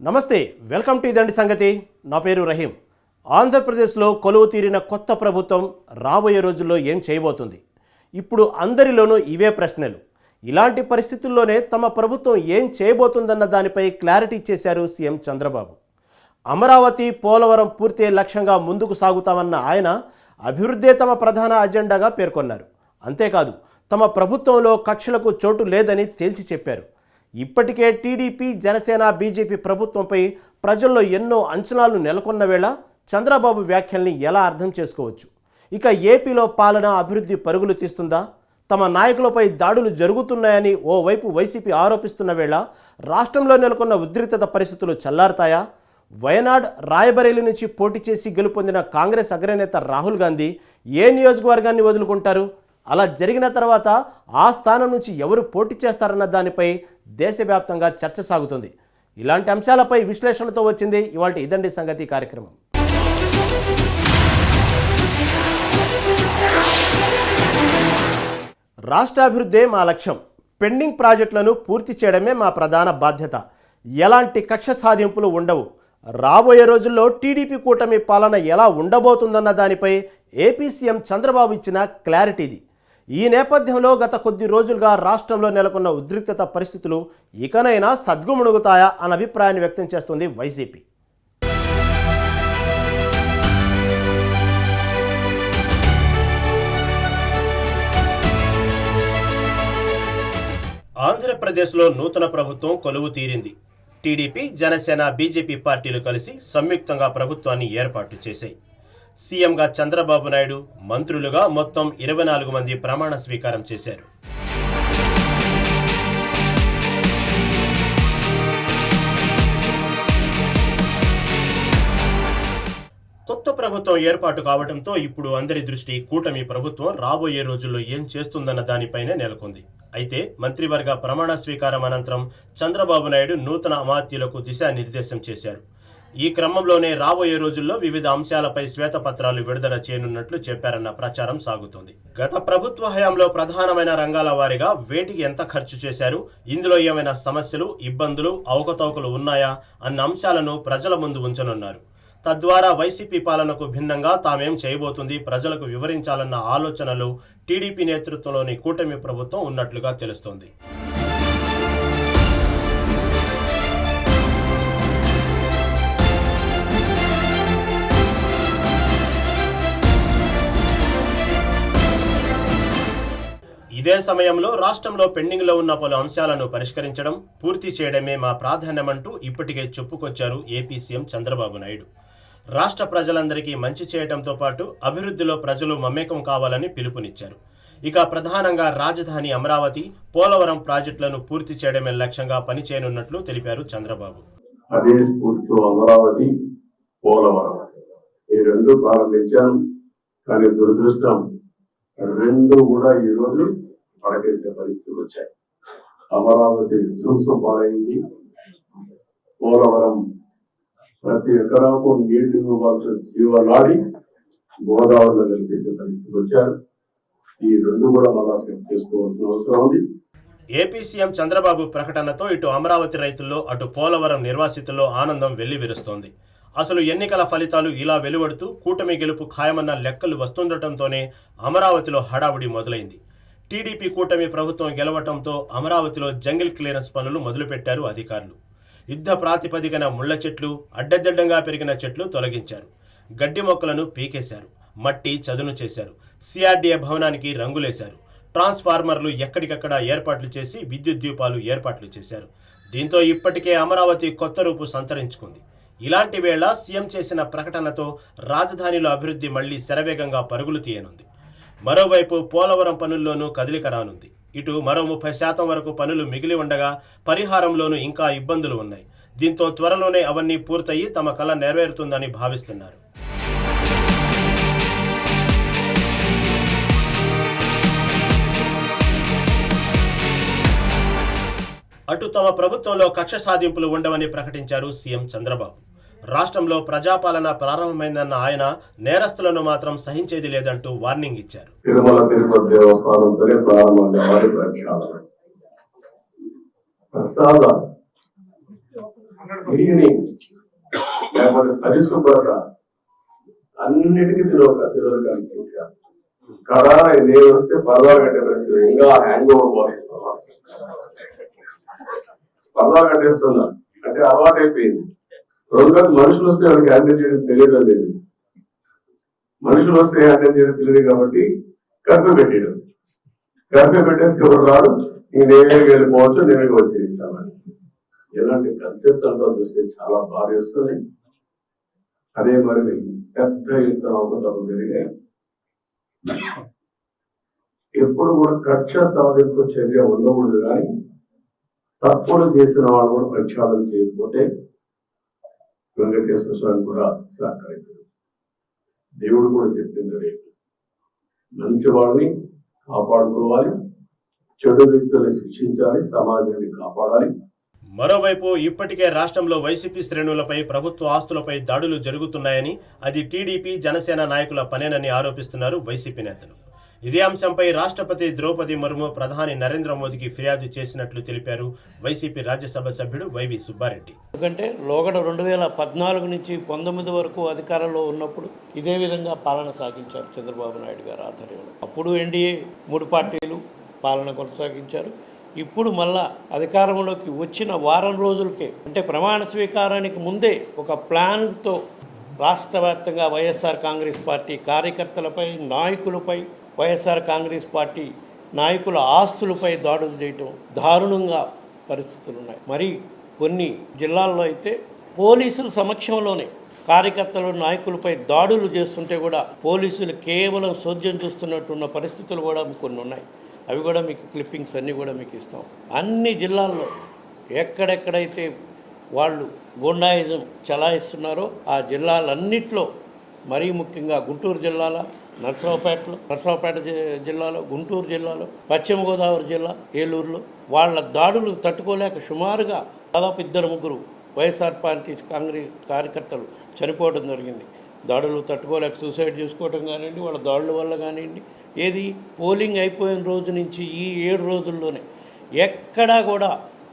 నమస్తే, welcome to ఇదండి సంగతి. నా పేరు రహీం. ఆంధ్రప్రదేశ్లో కొలువు తీరిన కొత్త ప్రభుత్వం రాబోయే రోజుల్లో ఏం చేయబోతుంది? ఇప్పుడు అందరిలోనూ ఇవే ప్రశ్నలు. ఇలాంటి పరిస్థితుల్లోనే తమ ప్రభుత్వం ఏం చేయబోతుందన్న దానిపై క్లారిటీ ఇచ్చేశారు సీఎం చంద్రబాబు. అమరావతి, పోలవరం పూర్తి లక్ష్యంగా ముందుకు సాగుతామన్న ఆయన అభివృద్ధే తమ ప్రధాన అజెండాగా పేర్కొన్నారు. అంతేకాదు, తమ ప్రభుత్వంలో కక్షలకు చోటు లేదని తేల్చి చెప్పారు. ఇప్పటికే టీడీపీ, జనసేన, బీజేపీ ప్రభుత్వంపై ప్రజల్లో ఎన్నో అంచనాలు నెలకొన్న వేళ చంద్రబాబు వ్యాఖ్యల్ని ఎలా అర్థం చేసుకోవచ్చు? ఇక ఏపీలో పాలన, అభివృద్ధి పరుగులు తీస్తుందా? తమ నాయకులపై దాడులు జరుగుతున్నాయని ఓవైపు వైసీపీ ఆరోపిస్తున్న వేళ రాష్ట్రంలో నెలకొన్న ఉద్రిక్తత పరిస్థితులు చల్లారుతాయా? వయనాడ్, రాయబరేలీ నుంచి పోటీ చేసి గెలుపొందిన కాంగ్రెస్ అగ్రనేత రాహుల్ గాంధీ ఏ నియోజకవర్గాన్ని వదులుకుంటారు? అలా జరిగిన తర్వాత ఆ స్థానం నుంచి ఎవరు పోటీ చేస్తారన్న దానిపై దేశవ్యాప్తంగా చర్చ సాగుతుంది. ఇలాంటి అంశాలపై విశ్లేషణతో వచ్చింది ఇవాళ ఇదండి సంగతి కార్యక్రమం. రాష్ట్రాభివృద్ధే మా లక్ష్యం, పెండింగ్ ప్రాజెక్టులను పూర్తి చేయడమే మా ప్రధాన బాధ్యత, ఎలాంటి కక్ష సాధింపులు ఉండవు, రాబోయే రోజుల్లో టీడీపీ కూటమి పాలన ఎలా ఉండబోతుందన్న దానిపై ఏపీ సీఎం చంద్రబాబు ఇచ్చిన క్లారిటీది. ఈ నేపథ్యంలో గత కొద్ది రోజులుగా రాష్ట్రంలో నెలకొన్న ఉద్రిక్తత పరిస్థితులు ఇకనైనా సద్గుమణుగుతాయా అన్న అభిప్రాయాన్ని వ్యక్తం చేస్తుంది వైసీపీ. ఆంధ్రప్రదేశ్లో నూతన ప్రభుత్వం కొలువు తీరింది. టీడీపీ, జనసేన, బీజేపీ పార్టీలు కలిసి సంయుక్తంగా ప్రభుత్వాన్ని ఏర్పాటు చేశాయి. సీఎంగా చంద్రబాబు నాయుడు, మంత్రులుగా మొత్తం 24 మంది ప్రమాణ స్వీకారం చేశారు. కొత్త ప్రభుత్వం ఏర్పాటు కావడంతో ఇప్పుడు అందరి దృష్టి కూటమి ప్రభుత్వం రాబోయే రోజుల్లో ఏం చేస్తుందన్న దానిపైనే నెలకొంది. అయితే మంత్రివర్గ ప్రమాణ స్వీకారం అనంతరం చంద్రబాబు నాయుడు నూతన అమాత్యులకు దిశానిర్దేశం చేశారు. ఈ క్రమంలోనే రాబోయే రోజుల్లో వివిధ అంశాలపై శ్వేతపత్రాలు విడుదల చేయనున్నట్లు చెప్పారన్న ప్రచారం సాగుతోంది. గత ప్రభుత్వ హయాంలో ప్రధానమైన రంగాల వారీగా వేటికి ఎంత ఖర్చు చేశారు, ఇందులో ఏమైనా సమస్యలు, ఇబ్బందులు, అవకతవకలు ఉన్నాయా అన్న అంశాలను ప్రజల ముందు ఉంచనున్నారు. తద్వారా వైసీపీ పాలనకు భిన్నంగా తామేం చేయబోతుంది ప్రజలకు వివరించాలన్న ఆలోచనలు టీడీపీ నేతృత్వంలోని కూటమి ప్రభుత్వం ఉన్నట్లుగా తెలుస్తోంది. ఇదే సమయంలో రాష్ట్రంలో పెండింగ్లో ఉన్న పలు అంశాలను పరిష్కరించడం, పూర్తి చేయడమే మా ప్రాధాన్యమంటూ ఇప్పటికే చెప్పుకొచ్చారు ఏపీ సీఎం చంద్రబాబు నాయుడు. రాష్ట్ర ప్రజలందరికీ మంచి చేయడంతో పాటు అభివృద్ధిలో ప్రజలు మమేకం కావాలని పిలుపునిచ్చారు. ఇక ప్రధానంగా రాజధాని అమరావతి, పోలవరం ప్రాజెక్టులను పూర్తి చేయడమే లక్ష్యంగా పనిచేయనున్నట్లు తెలిపారు చంద్రబాబు. అదే స్ఫూర్తితో అమరావతి, పోలవరం ఈ రెండు ప్రారంభించాను. కానీ దురదృష్టం, రెండు కూడా ఈరోజు పడకేసే పరిస్థితులు వచ్చాయి. అమరావతి విధ్వంసం పాలైంది. పోలవరం ప్రతి ఎకరాకు నీళ్లు ఇవ్వాల్సిన జీవనాడి గోదావరిలో కలిపేసే పరిస్థితులు వచ్చారు. ఈ రెండు కూడా మళ్ళా సెట్ చేసుకోవాల్సిన అవసరం ఉంది. ఏపీ సీఎం చంద్రబాబు ప్రకటనతో ఇటు అమరావతి రైతుల్లో, అటు పోలవరం నిర్వాసితుల్లో ఆనందం వెల్లివిరుస్తోంది. అసలు ఎన్నికల ఫలితాలు ఇలా వెలువడుతూ కూటమి గెలుపు ఖాయమన్న లెక్కలు వస్తుండటంతోనే అమరావతిలో హడావుడి మొదలైంది. టీడీపీ కూటమి ప్రభుత్వం గెలవటంతో అమరావతిలో జంగిల్ క్లియరెన్స్ పనులు మొదలుపెట్టారు అధికారులు. యుద్ధ ప్రాతిపదికన ముళ్ల చెట్లు, అడ్డదిడ్డంగా పెరిగిన చెట్లు తొలగించారు. గడ్డి మొక్కలను పీకేశారు. మట్టి చదును చేశారు. సిఆర్డీఏ భవనానికి రంగులేశారు. ట్రాన్స్ఫార్మర్లు ఎక్కడికక్కడ ఏర్పాట్లు చేసి విద్యుత్ దీపాలు ఏర్పాట్లు చేశారు. దీంతో ఇప్పటికే అమరావతి కొత్త రూపు సంతరించుకుంది. ఇలాంటి వేళ సీఎం చేసిన ప్రకటనతో రాజధానిలో అభివృద్ధి మళ్లీ శరవేగంగా పరుగులు తీయనుంది. మరోవైపు పోలవరం పనుల్లోనూ కదలిక రానుంది. ఇటు మరో 30% వరకు పనులు మిగిలి ఉండగా పరిహారంలోనూ ఇంకా ఇబ్బందులు ఉన్నాయి. దీంతో త్వరలోనే అవన్నీ పూర్తయి తమ కల నెరవేరుతుందని భావిస్తున్నారు. అటు తమ ప్రభుత్వంలో కక్ష సాధింపులు ఉండవని ప్రకటించారు సీఎం చంద్రబాబు. రాష్ట్రంలో ప్రజాపాలన ప్రారంభమైందన్న ఆయన నేరస్తులను మాత్రం సహించేది లేదంటూ వార్నింగ్ ఇచ్చారు. తిరుమల తిరుపతి దేవస్థానంతోనే ప్రారంభంగా ప్రసాద క్లీనింగ్ లేకపోతే పరిశుభ్రత అన్నిటికీ తెలియదు చేశారు. కదా నేను వస్తే పరదాలు కట్టే పరిస్థితి ఇంకా హ్యాంగ్ ఓవర్ పరదాలు కట్టేస్తున్నా అంటే అలవాటైపోయింది. రెండోది మనుషులు వస్తే వాళ్ళకి హ్యాండిల్ చేయడం తెలియడం లేదు. మనుషులు వస్తే హ్యాండిల్ చేయడం తెలియదు కాబట్టి కర్ఫ్యూ పెట్టాడు. కర్ఫ్యూ పెట్టేస్తే ఎవరు రాడు, ఇంక నేనే వెళ్ళిపోవచ్చు, నేనే వచ్చి ఇస్తామని. ఇలాంటి కన్సెప్ట్స్ అంతా చూస్తే చాలా బాధ వేస్తుంది. అదే మరి పెద్ద ఎత్తున అవకతవకలు జరిగాయి. ఎప్పుడు కూడా కక్ష సాధింపు చర్య ఉండకూడదు, కానీ తప్పులు చేసిన వాళ్ళు కూడా ప్రక్షాళన చేయకపోతే వెంకటేశ్వర స్వామి కూడా సహకరించారు. దేవుడు కూడా చెప్పింది రేపు మంచి వాళ్ళని కాపాడుకోవాలి, చెడు వ్యక్తుల్ని శిక్షించాలి, సమాజాన్ని కాపాడాలి. మరోవైపు ఇప్పటికే రాష్ట్రంలో వైసీపీ శ్రేణులపై ప్రభుత్వ ఆస్తులపై దాడులు జరుగుతున్నాయని, అది టీడీపీ జనసేన నాయకుల పనేనని ఆరోపిస్తున్నారు వైసీపీ నేతలు. ఇదే అంశంపై రాష్ట్రపతి ద్రౌపది ముర్ము ప్రధాని నరేంద్ర మోదీకి ఫిర్యాదు చేసినట్లు తెలిపారు వైసీపీ రాజ్యసభ సభ్యుడు వైవి సుబ్బారెడ్డి. ఎందుకంటే లోగడ 2014 నుంచి 19 వరకు అధికారంలో ఉన్నప్పుడు ఇదే విధంగా పాలన సాగించారు చంద్రబాబు నాయుడు గారు ఆధ్వర్యంలో. అప్పుడు ఎన్డీఏ 3 పార్టీలు పాలన కొనసాగించారు. ఇప్పుడు మళ్ళా అధికారంలోకి వచ్చిన వారం రోజులకే, అంటే ప్రమాణ స్వీకారానికి ముందే ఒక ప్లాన్తో రాష్ట్ర వ్యాప్తంగా వైఎస్ఆర్ కాంగ్రెస్ పార్టీ కార్యకర్తలపై, నాయకులపై, వైఎస్ఆర్ కాంగ్రెస్ పార్టీ నాయకుల ఆస్తులపై దాడులు చేయటం దారుణంగా పరిస్థితులు ఉన్నాయి. మరి కొన్ని జిల్లాల్లో అయితే పోలీసుల సమక్షంలోనే కార్యకర్తలు, నాయకులపై దాడులు చేస్తుంటే కూడా పోలీసులు కేవలం సోద్యం చూస్తున్నట్టున్న పరిస్థితులు కూడా కొన్ని ఉన్నాయి. అవి కూడా మీకు క్లిప్పింగ్స్ అన్నీ కూడా మీకు ఇస్తాం. అన్ని జిల్లాల్లో ఎక్కడెక్కడైతే వాళ్ళు గూండాయిజం చలాయిస్తున్నారో ఆ జిల్లాలన్నిట్లో, మరీ ముఖ్యంగా గుంటూరు జిల్లాలో, నరసరావుపేట జిల్లాలో, గుంటూరు జిల్లాలో, పశ్చిమ గోదావరి జిల్లా, ఏలూరులో వాళ్ళ దాడులు తట్టుకోలేక సుమారుగా దాదాపు 2-3 వైఎస్ఆర్ పార్టీ కాంగ్రెస్ కార్యకర్తలు చనిపోవడం జరిగింది. దాడులు తట్టుకోలేక సూసైడ్ చేసుకోవడం కానివ్వండి, వాళ్ళ దాడుల వల్ల కానివ్వండి. ఏది పోలింగ్ అయిపోయిన రోజు నుంచి ఈ 7 రోజుల్లోనే ఎక్కడా కూడా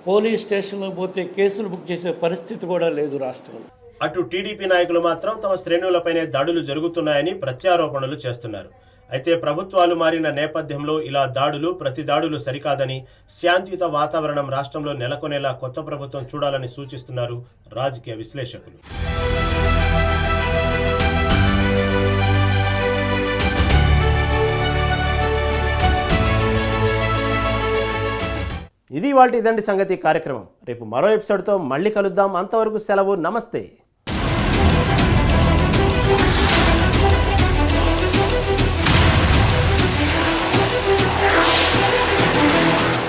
పోలీస్ స్టేషన్లో పోతే కేసులు బుక్ చేసే పరిస్థితి కూడా లేదు రాష్ట్రంలో. అటు టీడీపీ నాయకులు మాత్రం తమ శ్రేణులపైనే దాడులు జరుగుతున్నాయని ప్రత్యారోపణలు చేస్తున్నారు. అయితే ప్రభుత్వాలు మారిన నేపథ్యంలో ఇలా దాడులు, ప్రతి దాడులు సరికాదని, శాంతియుత వాతావరణం రాష్ట్రంలో నెలకొనేలా కొత్త ప్రభుత్వం చూడాలని సూచిస్తున్నారు రాజకీయ విశ్లేషకులు. ఇది వాటి ఇదండి సంగతి కార్యక్రమం. రేపు మరో ఎపిసోడ్తో మళ్ళీ కలుద్దాం. అంతవరకు సెలవు, నమస్తే.